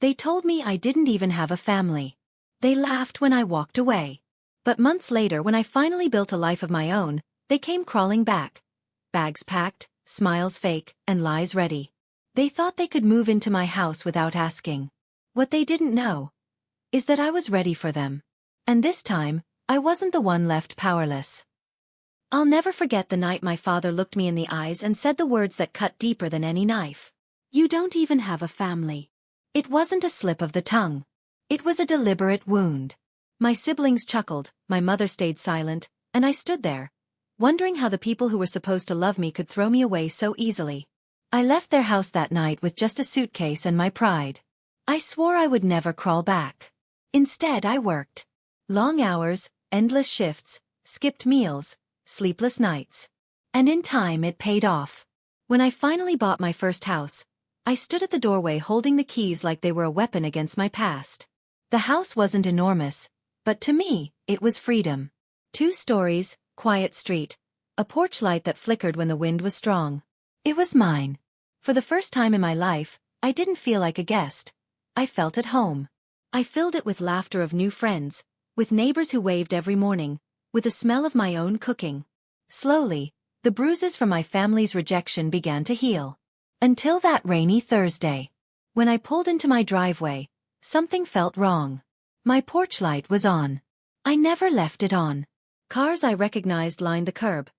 They told me I didn't even have a family. They laughed when I walked away. But months later, when I finally built a life of my own, they came crawling back. Bags packed, smiles fake, and lies ready. They thought they could move into my house without asking. What they didn't know is that I was ready for them. And this time, I wasn't the one left powerless. I'll never forget the night my father looked me in the eyes and said the words that cut deeper than any knife. "You don't even have a family." It wasn't a slip of the tongue. It was a deliberate wound. My siblings chuckled, my mother stayed silent, and I stood there, wondering how the people who were supposed to love me could throw me away so easily. I left their house that night with just a suitcase and my pride. I swore I would never crawl back. Instead, I worked. Long hours, endless shifts, skipped meals, sleepless nights. And in time it paid off. When I finally bought my first house, I stood at the doorway holding the keys like they were a weapon against my past. The house wasn't enormous, but to me, it was freedom. 2 stories, quiet street, a porch light that flickered when the wind was strong. It was mine. For the first time in my life, I didn't feel like a guest. I felt at home. I filled it with laughter of new friends, with neighbors who waved every morning, with the smell of my own cooking. Slowly, the bruises from my family's rejection began to heal. Until that rainy Thursday. When I pulled into my driveway, something felt wrong. My porch light was on. I never left it on. Cars I recognized lined the curb.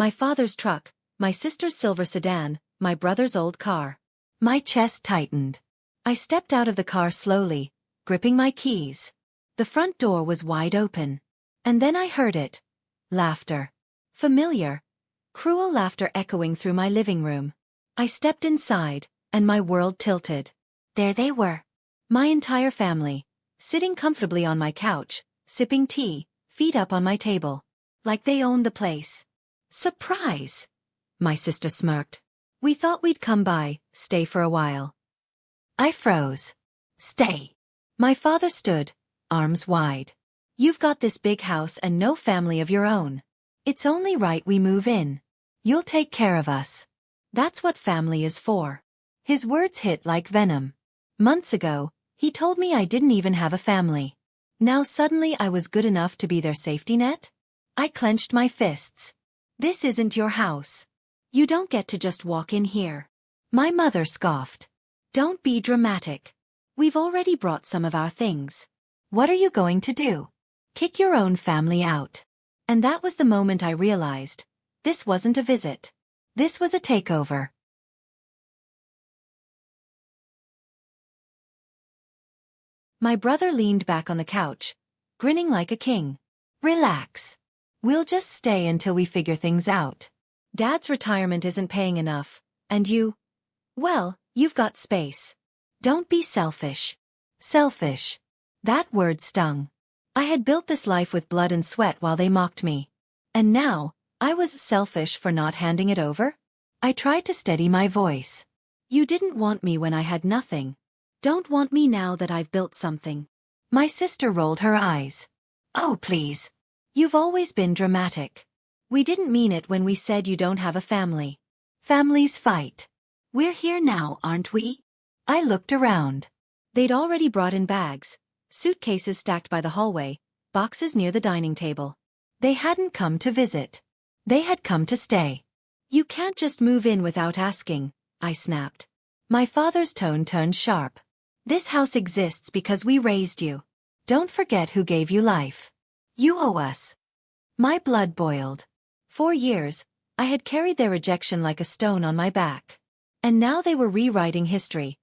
My father's truck, my sister's silver sedan, my brother's old car. My chest tightened. I stepped out of the car slowly, gripping my keys. The front door was wide open. And then I heard it. Laughter. Familiar, cruel laughter echoing through my living room. I stepped inside, and my world tilted. There they were. My entire family, sitting comfortably on my couch, sipping tea, feet up on my table. Like they owned the place. "Surprise!" my sister smirked. "We thought we'd come by, stay for a while." I froze. "Stay." My father stood, arms wide. "You've got this big house and no family of your own. It's only right we move in. You'll take care of us. That's what family is for." His words hit like venom. Months ago, he told me I didn't even have a family. Now suddenly I was good enough to be their safety net? I clenched my fists. "This isn't your house. You don't get to just walk in here." My mother scoffed. "Don't be dramatic. We've already brought some of our things. What are you going to do? Kick your own family out?" And that was the moment I realized. This wasn't a visit. This was a takeover. My brother leaned back on the couch, grinning like a king. "Relax. We'll just stay until we figure things out. Dad's retirement isn't paying enough, and well, you've got space. Don't be selfish." Selfish. That word stung. I had built this life with blood and sweat while they mocked me. And now, I was selfish for not handing it over? I tried to steady my voice. "You didn't want me when I had nothing. Don't want me now that I've built something." My sister rolled her eyes. "Oh, please. You've always been dramatic. We didn't mean it when we said you don't have a family. Families fight. We're here now, aren't we?" I looked around. They'd already brought in bags, suitcases stacked by the hallway, boxes near the dining table. They hadn't come to visit. They had come to stay. "You can't just move in without asking," I snapped. My father's tone turned sharp. "This house exists because we raised you. Don't forget who gave you life. You owe us." My blood boiled. 4 years, I had carried their rejection like a stone on my back. And now they were rewriting history,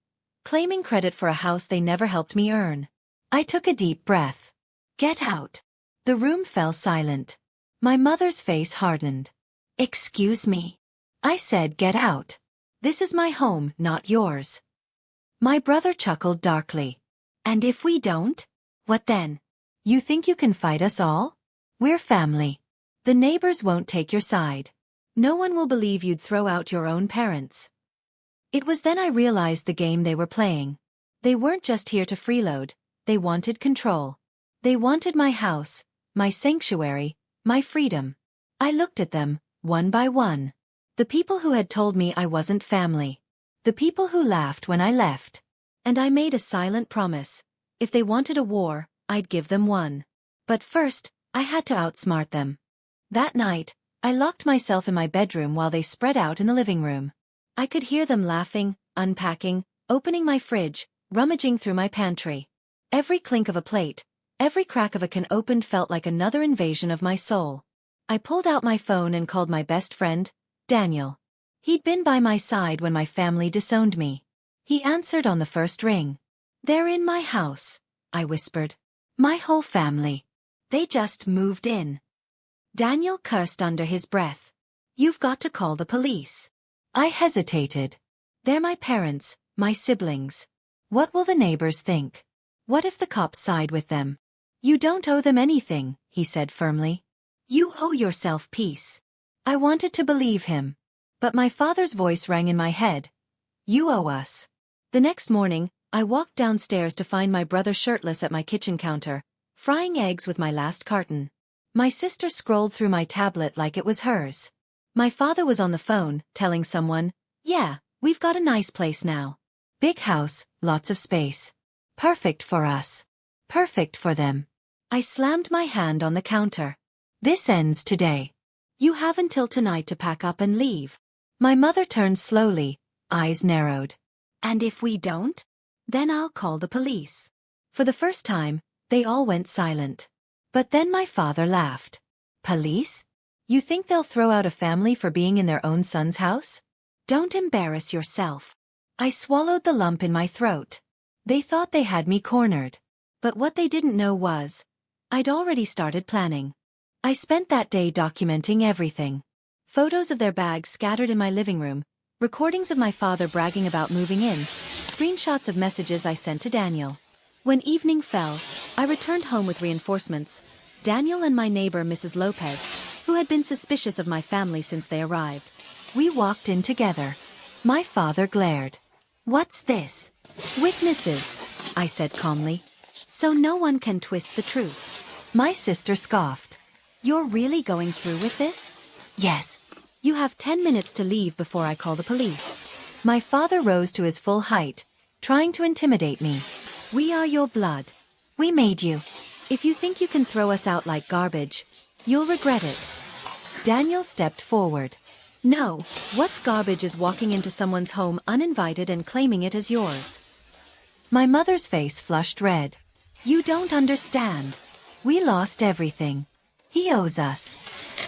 claiming credit for a house they never helped me earn. I took a deep breath. "Get out." The room fell silent. My mother's face hardened. "Excuse me." I said, "Get out. This is my home, not yours." My brother chuckled darkly. "And if we don't? What then? You think you can fight us all? We're family. The neighbors won't take your side. No one will believe you'd throw out your own parents." It was then I realized the game they were playing. They weren't just here to freeload, they wanted control. They wanted my house, my sanctuary, my freedom. I looked at them, one by one. The people who had told me I wasn't family. The people who laughed when I left. And I made a silent promise. If they wanted a war, I'd give them one. But first, I had to outsmart them. That night, I locked myself in my bedroom while they spread out in the living room. I could hear them laughing, unpacking, opening my fridge, rummaging through my pantry. Every clink of a plate, every crack of a can opened felt like another invasion of my soul. I pulled out my phone and called my best friend, Daniel. He'd been by my side when my family disowned me. He answered on the first ring. "They're in my house," I whispered. "My whole family. They just moved in." Daniel cursed under his breath. "You've got to call the police." I hesitated. "They're my parents, my siblings. What will the neighbors think? What if the cops side with them?" "You don't owe them anything," he said firmly. "You owe yourself peace." I wanted to believe him. But my father's voice rang in my head. "You owe us." The next morning, I walked downstairs to find my brother shirtless at my kitchen counter, frying eggs with my last carton. My sister scrolled through my tablet like it was hers. My father was on the phone, telling someone, "Yeah, we've got a nice place now. Big house, lots of space. Perfect for us. Perfect for them." I slammed my hand on the counter. "This ends today. You have until tonight to pack up and leave." My mother turned slowly, eyes narrowed. "And if we don't? Then I'll call the police." For the first time, they all went silent. But then my father laughed. "Police? You think they'll throw out a family for being in their own son's house? Don't embarrass yourself." I swallowed the lump in my throat. They thought they had me cornered. But what they didn't know was, I'd already started planning. I spent that day documenting everything. Photos of their bags scattered in my living room, recordings of my father bragging about moving in, screenshots of messages I sent to Daniel. When evening fell, I returned home with reinforcements, Daniel and my neighbor Mrs. Lopez, who had been suspicious of my family since they arrived. We walked in together. My father glared. "What's this?" "Witnesses," I said calmly. "So no one can twist the truth." My sister scoffed. "You're really going through with this?" "Yes." "You have 10 minutes to leave before I call the police." My father rose to his full height, trying to intimidate me. "We are your blood. We made you. If you think you can throw us out like garbage, you'll regret it." Daniel stepped forward. "No, what's garbage is walking into someone's home uninvited and claiming it as yours." My mother's face flushed red. "You don't understand. We lost everything. He owes us.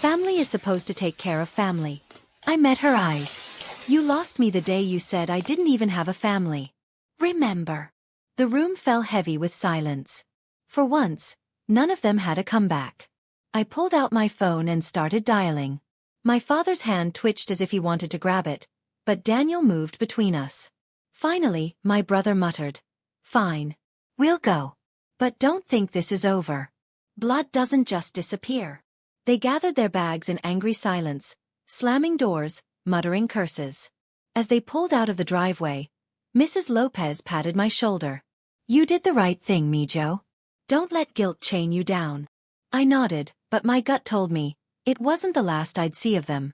Family is supposed to take care of family." I met her eyes. "You lost me the day you said I didn't even have a family. Remember?" The room fell heavy with silence. For once, none of them had a comeback. I pulled out my phone and started dialing. My father's hand twitched as if he wanted to grab it, but Daniel moved between us. Finally, my brother muttered, "Fine. We'll go. But don't think this is over. Blood doesn't just disappear." They gathered their bags in angry silence, slamming doors, muttering curses. As they pulled out of the driveway, Mrs. Lopez patted my shoulder. "You did the right thing, Mijo. Don't let guilt chain you down." I nodded, but my gut told me, it wasn't the last I'd see of them.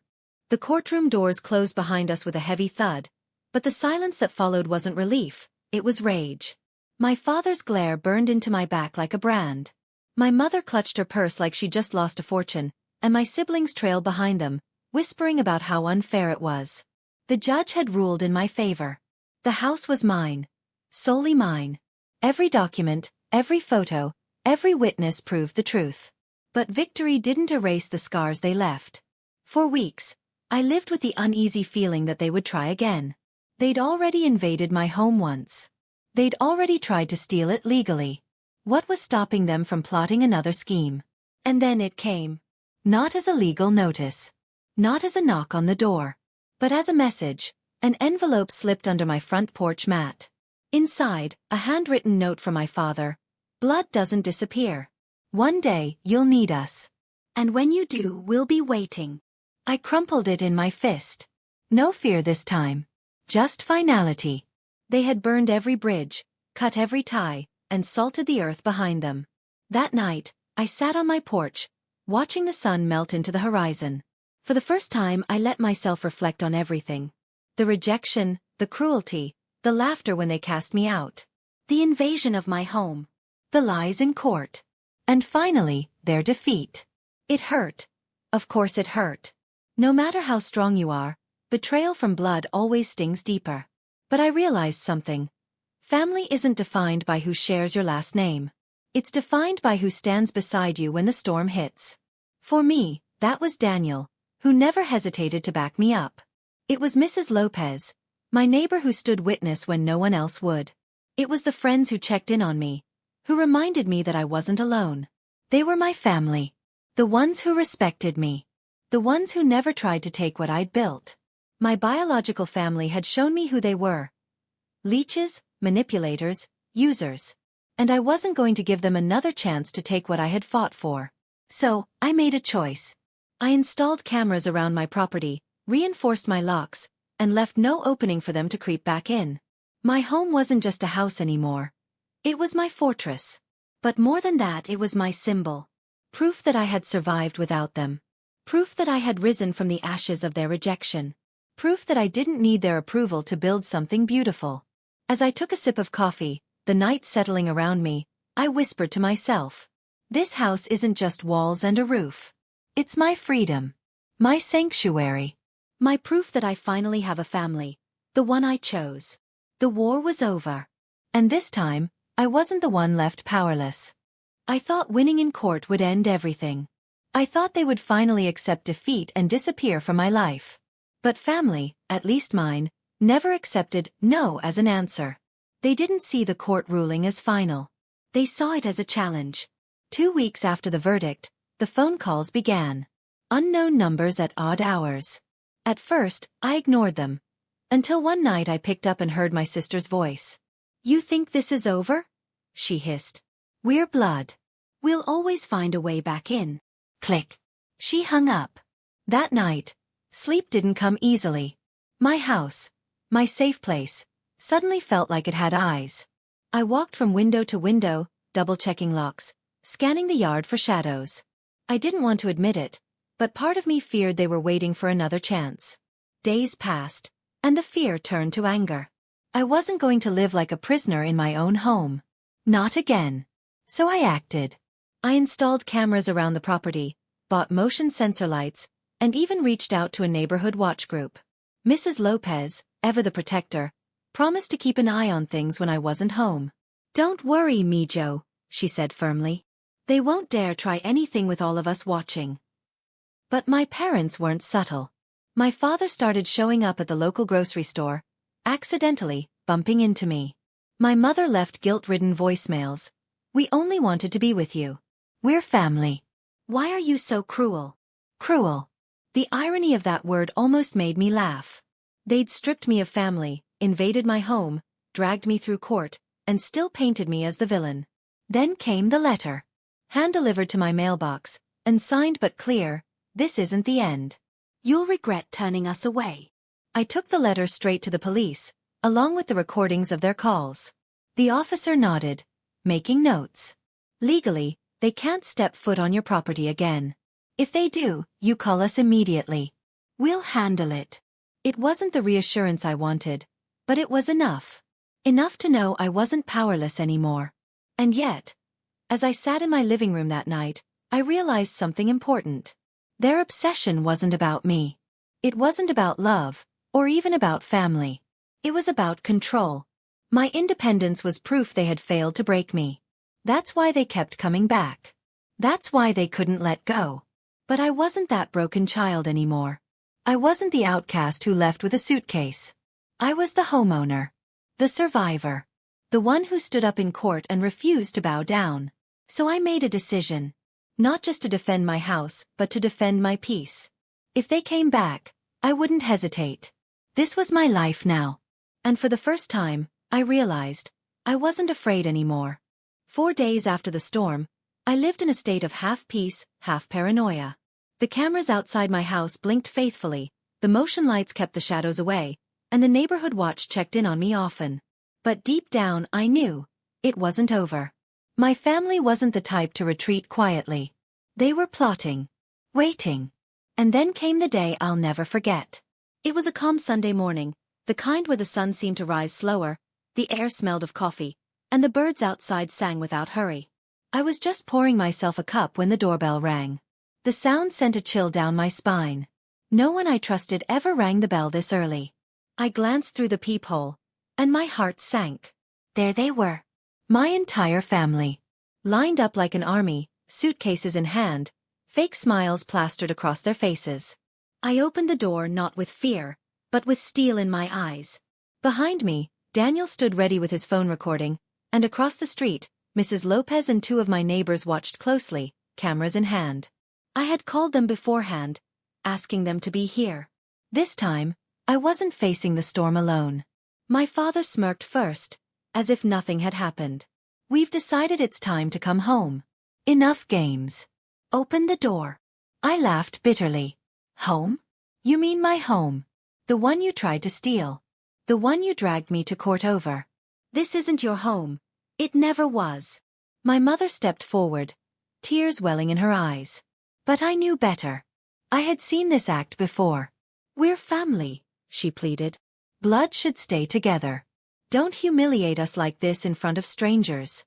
The courtroom doors closed behind us with a heavy thud, but the silence that followed wasn't relief, it was rage. My father's glare burned into my back like a brand. My mother clutched her purse like she'd just lost a fortune, and my siblings trailed behind them, whispering about how unfair it was. The judge had ruled in my favor. The house was mine. Solely mine. Every document, every photo, every witness proved the truth. But victory didn't erase the scars they left. For weeks, I lived with the uneasy feeling that they would try again. They'd already invaded my home once. They'd already tried to steal it legally. What was stopping them from plotting another scheme? And then it came. Not as a legal notice. Not as a knock on the door. But as a message. An envelope slipped under my front porch mat. Inside, a handwritten note from my father. "Blood doesn't disappear. One day, you'll need us. And when you do, we'll be waiting." I crumpled it in my fist. No fear this time. Just finality. They had burned every bridge, cut every tie, and salted the earth behind them. That night, I sat on my porch, watching the sun melt into the horizon. For the first time, I let myself reflect on everything. The rejection, the cruelty, the laughter when they cast me out, the invasion of my home, the lies in court, and finally, their defeat. It hurt. Of course it hurt. No matter how strong you are, betrayal from blood always stings deeper. But I realized something. Family isn't defined by who shares your last name. It's defined by who stands beside you when the storm hits. For me, that was Daniel, who never hesitated to back me up. It was Mrs. Lopez, my neighbor who stood witness when no one else would. It was the friends who checked in on me, who reminded me that I wasn't alone. They were my family. The ones who respected me. The ones who never tried to take what I'd built. My biological family had shown me who they were. Leeches, manipulators, users. And I wasn't going to give them another chance to take what I had fought for. So, I made a choice. I installed cameras around my property, reinforced my locks, and left no opening for them to creep back in. My home wasn't just a house anymore. It was my fortress. But more than that, it was my symbol. Proof that I had survived without them. Proof that I had risen from the ashes of their rejection. Proof that I didn't need their approval to build something beautiful. As I took a sip of coffee, the night settling around me, I whispered to myself, this house isn't just walls and a roof. It's my freedom. My sanctuary. My proof that I finally have a family. The one I chose. The war was over. And this time, I wasn't the one left powerless. I thought winning in court would end everything. I thought they would finally accept defeat and disappear from my life. But family, at least mine, never accepted no as an answer. They didn't see the court ruling as final. They saw it as a challenge. 2 weeks after the verdict, the phone calls began. Unknown numbers at odd hours. At first, I ignored them. Until one night I picked up and heard my sister's voice. You think this is over? She hissed. We're blood. We'll always find a way back in. Click. She hung up. That night, sleep didn't come easily. My house, my safe place, suddenly felt like it had eyes. I walked from window to window, double-checking locks, scanning the yard for shadows. I didn't want to admit it, but part of me feared they were waiting for another chance. Days passed, and the fear turned to anger. I wasn't going to live like a prisoner in my own home. Not again. So I acted. I installed cameras around the property, bought motion sensor lights, and even reached out to a neighborhood watch group. Mrs. Lopez, ever the protector, promised to keep an eye on things when I wasn't home. Don't worry, Mijo, she said firmly. They won't dare try anything with all of us watching. But my parents weren't subtle. My father started showing up at the local grocery store, accidentally, bumping into me. My mother left guilt-ridden voicemails. We only wanted to be with you. We're family. Why are you so cruel? Cruel. The irony of that word almost made me laugh. They'd stripped me of family, invaded my home, dragged me through court, and still painted me as the villain. Then came the letter. Hand-delivered to my mailbox, and signed but clear, this isn't the end. You'll regret turning us away. I took the letter straight to the police, along with the recordings of their calls. The officer nodded, making notes. Legally, they can't step foot on your property again. If they do, you call us immediately. We'll handle it. It wasn't the reassurance I wanted, but it was enough. Enough to know I wasn't powerless anymore. And yet, as I sat in my living room that night, I realized something important. Their obsession wasn't about me. It wasn't about love, or even about family. It was about control. My independence was proof they had failed to break me. That's why they kept coming back. That's why they couldn't let go. But I wasn't that broken child anymore. I wasn't the outcast who left with a suitcase. I was the homeowner. The survivor. The one who stood up in court and refused to bow down. So I made a decision. Not just to defend my house, but to defend my peace. If they came back, I wouldn't hesitate. This was my life now. And for the first time, I realized, I wasn't afraid anymore. 4 days after the storm, I lived in a state of half peace, half paranoia. The cameras outside my house blinked faithfully, the motion lights kept the shadows away, and the neighborhood watch checked in on me often. But deep down I knew, it wasn't over. My family wasn't the type to retreat quietly. They were plotting. Waiting. And then came the day I'll never forget. It was a calm Sunday morning, the kind where the sun seemed to rise slower, the air smelled of coffee, and the birds outside sang without hurry. I was just pouring myself a cup when the doorbell rang. The sound sent a chill down my spine. No one I trusted ever rang the bell this early. I glanced through the peephole, and my heart sank. There they were. My entire family. Lined up like an army, suitcases in hand, fake smiles plastered across their faces. I opened the door not with fear, but with steel in my eyes. Behind me, Daniel stood ready with his phone recording, and across the street, Mrs. Lopez and two of my neighbors watched closely, cameras in hand. I had called them beforehand, asking them to be here. This time, I wasn't facing the storm alone. My father smirked first, as if nothing had happened. We've decided it's time to come home. Enough games. Open the door. I laughed bitterly. Home? You mean my home? The one you tried to steal. The one you dragged me to court over. This isn't your home. It never was. My mother stepped forward, tears welling in her eyes. But I knew better. I had seen this act before. We're family, she pleaded. Blood should stay together. Don't humiliate us like this in front of strangers.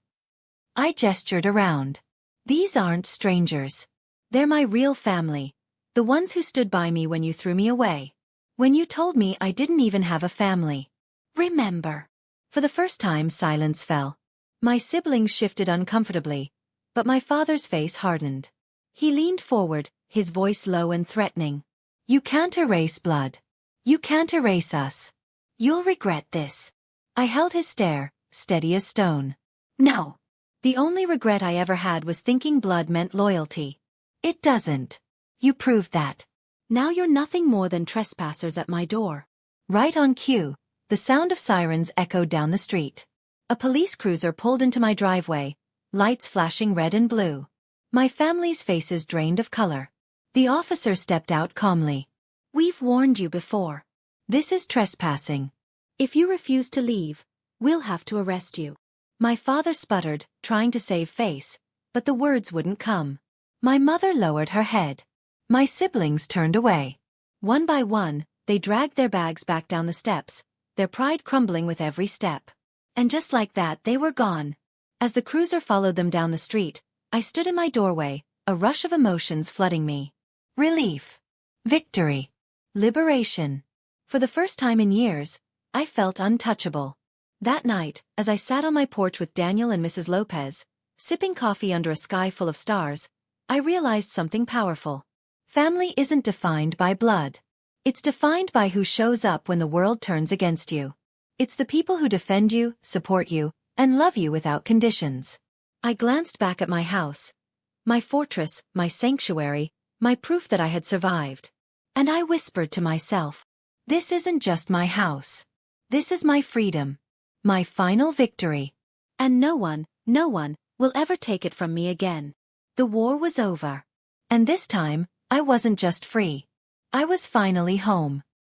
I gestured around. These aren't strangers. They're my real family. The ones who stood by me when you threw me away. When you told me I didn't even have a family. Remember. For the first time, silence fell. My siblings shifted uncomfortably, but my father's face hardened. He leaned forward, his voice low and threatening. You can't erase blood. You can't erase us. You'll regret this. I held his stare, steady as stone. No. The only regret I ever had was thinking blood meant loyalty. It doesn't. You proved that. Now you're nothing more than trespassers at my door. Right on cue, the sound of sirens echoed down the street. A police cruiser pulled into my driveway, lights flashing red and blue. My family's faces drained of color. The officer stepped out calmly. We've warned you before. This is trespassing. If you refuse to leave, we'll have to arrest you. My father sputtered, trying to save face, but the words wouldn't come. My mother lowered her head. My siblings turned away. One by one, they dragged their bags back down the steps, their pride crumbling with every step. And just like that, they were gone. As the cruiser followed them down the street, I stood in my doorway, a rush of emotions flooding me. Relief. Victory. Liberation. For the first time in years, I felt untouchable. That night, as I sat on my porch with Daniel and Mrs. Lopez, sipping coffee under a sky full of stars, I realized something powerful. Family isn't defined by blood. It's defined by who shows up when the world turns against you. It's the people who defend you, support you, and love you without conditions. I glanced back at my house, my fortress, my sanctuary, my proof that I had survived. And I whispered to myself, this isn't just my house. This is my freedom. My final victory. And no one will ever take it from me again. The war was over. And this time, I wasn't just free. I was finally home.